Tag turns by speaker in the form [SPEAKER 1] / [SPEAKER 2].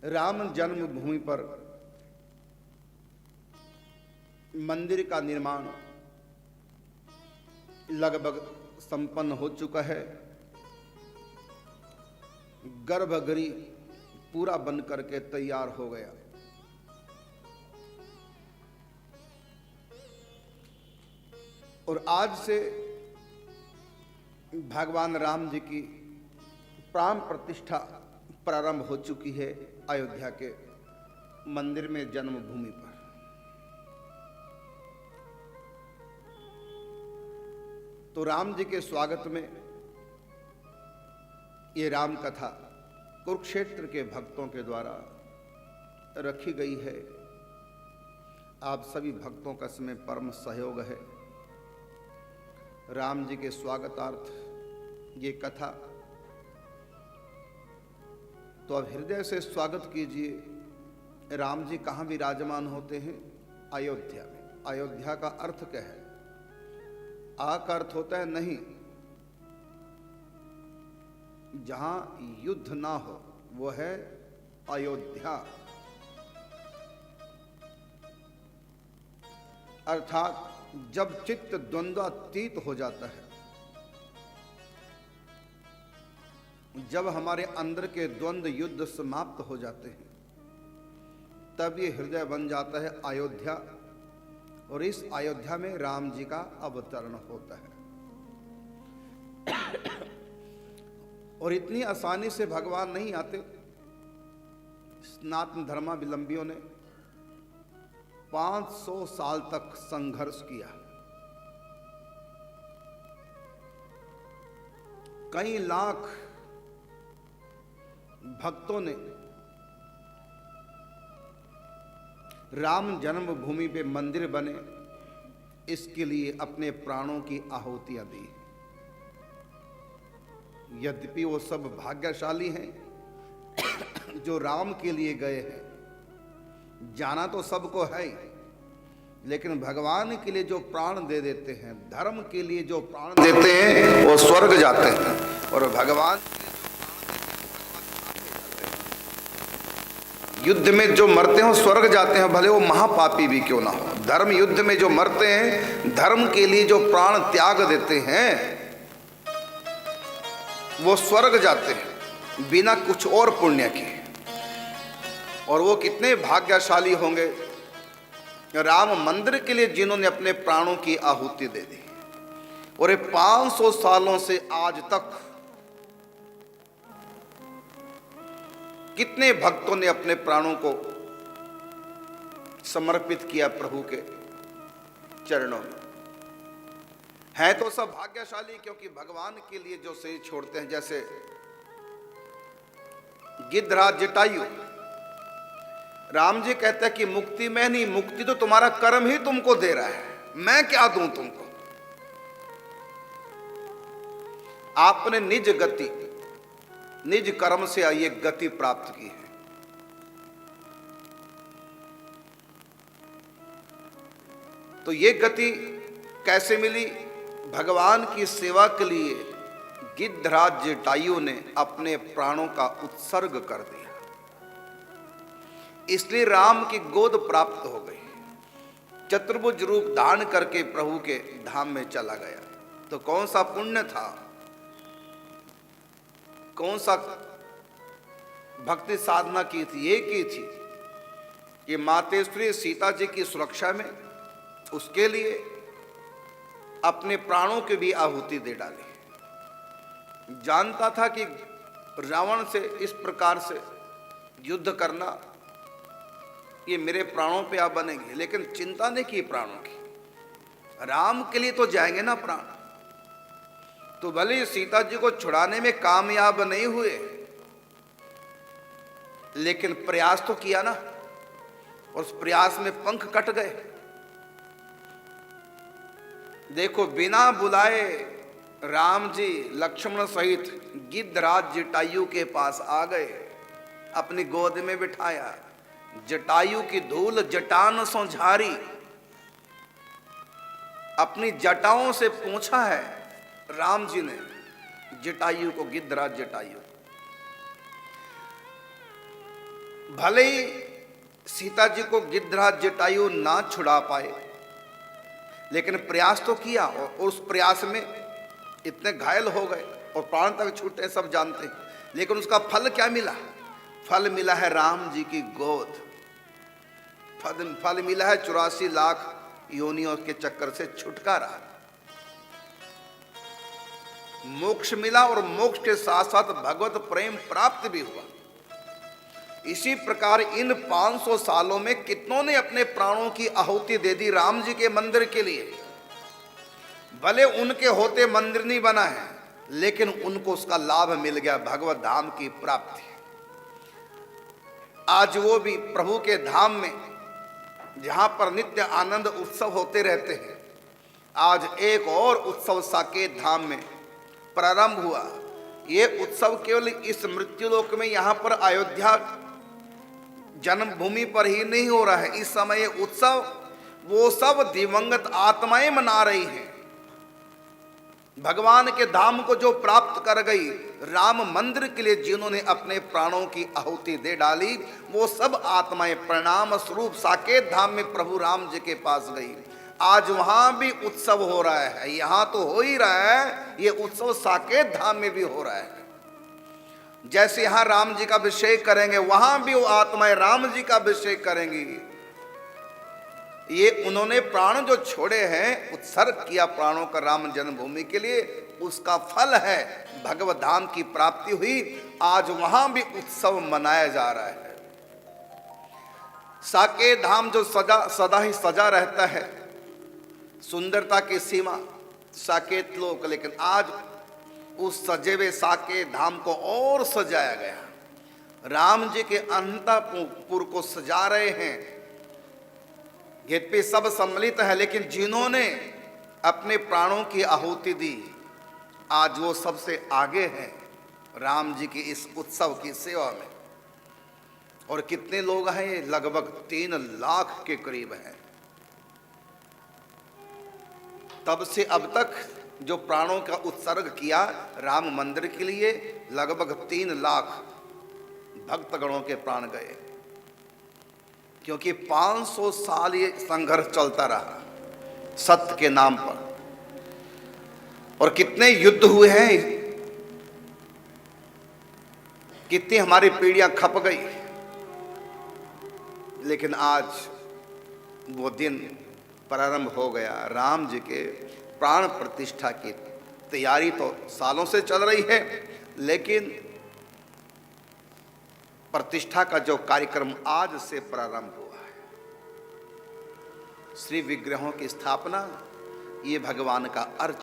[SPEAKER 1] राम जन्मभूमि पर मंदिर का निर्माण लगभग संपन्न हो चुका है। गर्भगृह पूरा बन करके तैयार हो गया। और आज से भगवान राम जी की प्राण प्रतिष्ठा प्रारंभ हो चुकी है अयोध्या के मंदिर में, जन्मभूमि पर। तो राम जी के स्वागत में ये राम कथा कुरुक्षेत्र के भक्तों के द्वारा रखी गई है। आप सभी भक्तों का इसमें परम सहयोग है। राम जी के स्वागतार्थ ये कथा, तो अब हृदय से स्वागत कीजिए। राम जी कहाँ विराजमान होते हैं? अयोध्या में। अयोध्या का अर्थ क्या है? आ का अर्थ होता है नहीं, जहां युद्ध ना हो वो है अयोध्या। अर्थात जब चित्त द्वंद्वातीत हो जाता है, जब हमारे अंदर के द्वंद्व युद्ध समाप्त हो जाते हैं, तब ये हृदय बन जाता है अयोध्या। और इस अयोध्या में राम जी का अवतरण होता है। और इतनी आसानी से भगवान नहीं आते। सनातन धर्मावलंबियों ने 500 साल तक संघर्ष किया। कई लाख भक्तों ने राम जन्मभूमि पे मंदिर बने, इसके लिए अपने प्राणों की आहुतियां दी। यद्यपि वो सब भाग्यशाली हैं जो राम के लिए गए हैं। जाना तो सबको है ही, लेकिन भगवान के लिए जो प्राण दे देते हैं, धर्म के लिए जो प्राण देते हैं, वो स्वर्ग जाते हैं। और भगवान युद्ध में जो मरते हैं वो स्वर्ग जाते हैं, भले वो महापापी भी क्यों ना हो। धर्म युद्ध में जो मरते हैं, धर्म के लिए जो प्राण त्याग देते हैं, वो स्वर्ग जाते हैं बिना कुछ और पुण्य के। और वो कितने भाग्यशाली होंगे राम मंदिर के लिए जिन्होंने अपने प्राणों की आहुति दे दी। और ये 500 सालों से आज तक कितने भक्तों ने अपने प्राणों को समर्पित किया प्रभु के चरणों में। हैं तो सब भाग्यशाली, क्योंकि भगवान के लिए जो शरीर छोड़ते हैं, जैसे गिद्धराज जटायु। राम जी कहते हैं कि मुक्ति मैं नहीं, मुक्ति तो तुम्हारा कर्म ही तुमको दे रहा है, मैं क्या दूं तुमको। आपने निज गति, निज कर्म से ये गति प्राप्त की है। तो ये गति कैसे मिली? भगवान की सेवा के लिए गिद्धराज जटायु ने अपने प्राणों का उत्सर्ग कर दिया, इसलिए राम की गोद प्राप्त हो गई। चतुर्भुज रूप धारण करके प्रभु के धाम में चला गया। तो कौन सा पुण्य था, कौन सा भक्ति साधना की थी? ये की थी कि मातेश्वरी सीता जी की सुरक्षा में उसके लिए अपने प्राणों की भी आहुति दे डाली। जानता था कि रावण से इस प्रकार से युद्ध करना ये मेरे प्राणों पे आप बनेंगे, लेकिन चिंता नहीं की प्राणों की। राम के लिए तो जाएंगे ना प्राण। तो भले सीता जी को छुड़ाने में कामयाब नहीं हुए, लेकिन प्रयास तो किया ना, और उस प्रयास में पंख कट गए। देखो, बिना बुलाए राम जी लक्ष्मण सहित गिद्धराज जटायु के पास आ गए, अपनी गोद में बिठाया। जटायु की धूल जटान सो झारी, अपनी जटाओं से पूछा है राम जी ने जटायु को, गिद्धराज जटायु। भले ही सीता जी को गिद्धराज जटायु ना छुड़ा पाए, लेकिन प्रयास तो किया और उस प्रयास में इतने घायल हो गए और प्राण तक छूटे, सब जानते हैं। लेकिन उसका फल क्या मिला? फल मिला है राम जी की गोद, फल मिला है 84 लाख योनियों के चक्कर से छुटकारा, मोक्ष मिला और मोक्ष के साथ साथ भगवत प्रेम प्राप्त भी हुआ। इसी प्रकार इन 500 सालों में कितनों ने अपने प्राणों की आहुति दे दी राम जी के मंदिर के लिए। भले उनके होते मंदिर नहीं बना है, लेकिन उनको उसका लाभ मिल गया, भगवत धाम की प्राप्ति। आज वो भी प्रभु के धाम में, जहां पर नित्य आनंद उत्सव होते रहते हैं, आज एक और उत्सव साकेत धाम में प्रारंभ हुआ। ये उत्सव केवल इस मृत्युलोक में, यहां पर अयोध्या जन्मभूमि पर ही नहीं हो रहा है। इस समय ये उत्सव वो सब दिवंगत आत्माएं मना रही हैं। भगवान के धाम को जो प्राप्त कर गई, राम मंदिर के लिए जिन्होंने अपने प्राणों की आहुति दे डाली, वो सब आत्माएं परिणाम स्वरूप साकेत धाम में प्रभु राम जी के पास गई। आज वहां भी उत्सव हो रहा है, यहां तो हो ही रहा है, ये उत्सव साकेत धाम में भी हो रहा है। जैसे यहां राम जी का अभिषेक करेंगे, वहां भी वो आत्माएं राम जी का अभिषेक करेंगी। ये उन्होंने प्राण जो छोड़े हैं, उत्सर्ग किया प्राणों का राम जन्मभूमि के लिए, उसका फल है भगवत धाम की प्राप्ति हुई। आज वहां भी उत्सव मनाया जा रहा है। साकेत धाम जो सदा ही सजा रहता है, सुंदरता की सीमा साकेत लोक, लेकिन आज उस सजे हुए साकेत धाम को और सजाया गया। राम जी के अंतःपुर को सजा रहे हैं। यद्यपि सब सम्मिलित है, लेकिन जिन्होंने अपने प्राणों की आहुति दी, आज वो सबसे आगे हैं राम जी की इस उत्सव की सेवा में। और कितने लोग हैं? ये लगभग 3 लाख के करीब हैं। तब से अब तक जो प्राणों का उत्सर्ग किया राम मंदिर के लिए, लगभग 3 लाख भक्तगणों के प्राण गए। क्योंकि 500 साल ये संघर्ष चलता रहा सत्य के नाम पर। और कितने युद्ध हुए हैं, कितनी हमारी पीढ़ियां खप गई, लेकिन आज वो दिन प्रारंभ हो गया। राम जी के प्राण प्रतिष्ठा की तैयारी तो सालों से चल रही है, लेकिन प्रतिष्ठा का जो कार्यक्रम आज से प्रारंभ हुआ है, श्री विग्रहों की स्थापना, ये भगवान का अर्थ